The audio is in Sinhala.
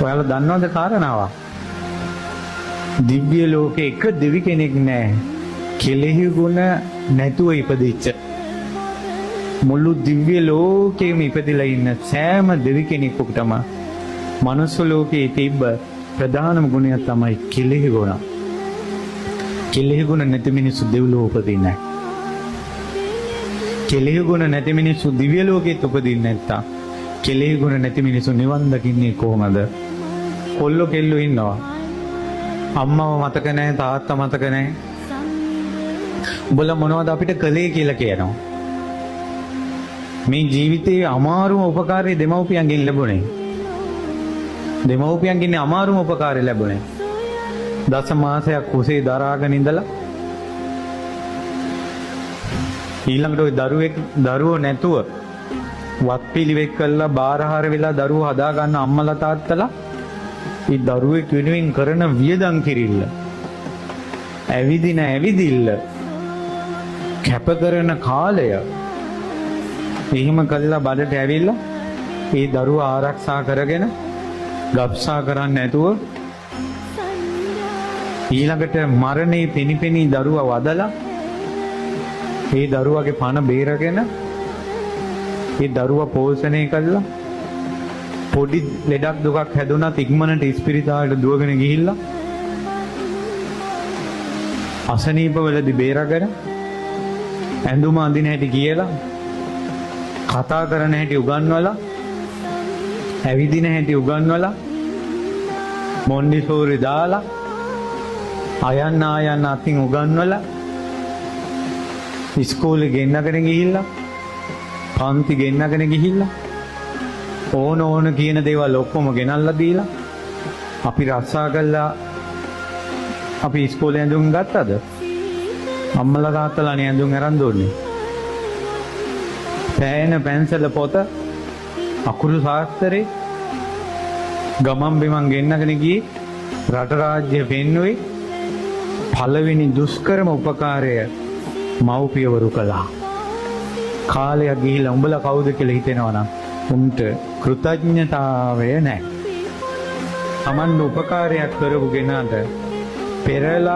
ඔයාලා දන්නවද කාරණාව? දිව්‍ය ලෝකේ එක දෙවි කෙනෙක් නැහැ. කෙලෙහි ගුණ නැතුව ඉපදිච්ච. මුළු දිව්‍ය ලෝකෙම ඉපදිලා ඉන්න සෑම දෙවි කෙනෙකුටම මනුස්ස ලෝකයේ තිබ්බ ප්‍රධානම ගුණය තමයි කෙලෙහි ගුණ. කෙලෙහි ගුණ නැති මිනිස්සු දෙව්ලොව උපදින්නේ නැහැ. කෙලෙහි ගුණ නැති මිනිස්සු දිව්‍ය ලෝකෙත් උපදින්නේ නැත්තම් කෙලෙහි ගුණ නැති මිනිස්සු නිවන් දකින්නේ කොහමද? කොල්ලෝ කෙල්ලෝ ඉන්නවා. අම්මව මතක නැහැ, තාත්තා මතක නැහැ. උඹලා මොනවද අපිට කළේ කියලා කියනවා. මේ ජීවිතයේ අමාරුම උපකාරය දෙමව්පියන්ගෙන් ලැබුණේ. දෙමව්පියන්ගෙන් අමාරුම උපකාරය ලැබුණේ. දස මාසයක් කුසේ දරාගෙන ඉඳලා ඊළඟට ওই දරුවෝ නැතුව වත්පිළිවෙත් කළා බාරහාර වෙලා දරුවෝ හදා ගන්න අම්මලා තාත්තලා ඒ දරුවෙක් වෙනුවෙන් කරන වියදම් කිරිල්ල, ඇවිදිල්ල, කැප කරන කාලය එහෙම කළා බඩට ඇවිල්ලා ඒ දරුවා ආරක්ෂා කරගෙන ගබ්සා කරන්නේ නැතුව ඊළඟට මරණේ පිනිපිනි දරුවා වදලා ඒ දරුවාගේ පණ බේරගෙන ඒ දරුවා පෝෂණය කළා. පොඩි ලෙඩක් දුකක් හැදුනත් ඉක්මනට ඉස්පිරිතාලට දුවගෙන ගිහිල්ලා අසනීපවලදී බේරගෙන ඇඳුම අඳින හැටි කියලා, කතා කරන හැටි උගන්වලා, ඇවිදින හැටි උගන්වලා, මොන්ඩිසෝරි දාලා, අයන්න අතින් උගන්වලා, ඉස්කෝලේ ගෙන්නගෙන ගිහිල්ලා, පන්ති ගෙන්නගෙන ගිහිල්ලා, ඕන කියන දේවල් ඔක්කොම ගෙනල්ලා දීලා අපි රස්සා කළා. අපි ඉස්කෝලේ ඇඳුම් ගත්තද? අම්මලා තාත්තලානේ ඇඳුම් අරන් දුන්නේ. පෑන පැන්සල පොත අකුරු ශාස්ත්‍රේ ගමන් බිමන් ගෙන්නගෙන ගියේ රට රාජ්‍ය පෙන්වුවේ. පළවෙනි දුෂ්කරම උපකාරය මව්පියවරු කළා. කාලයක් ගිහිල්ලා උඹලා කවුද කියලා හිතෙනවා නම් උන්ට කෘතඥතාවය නැහැ. Taman උපකාරයක් කරපු කෙනාට පෙරලා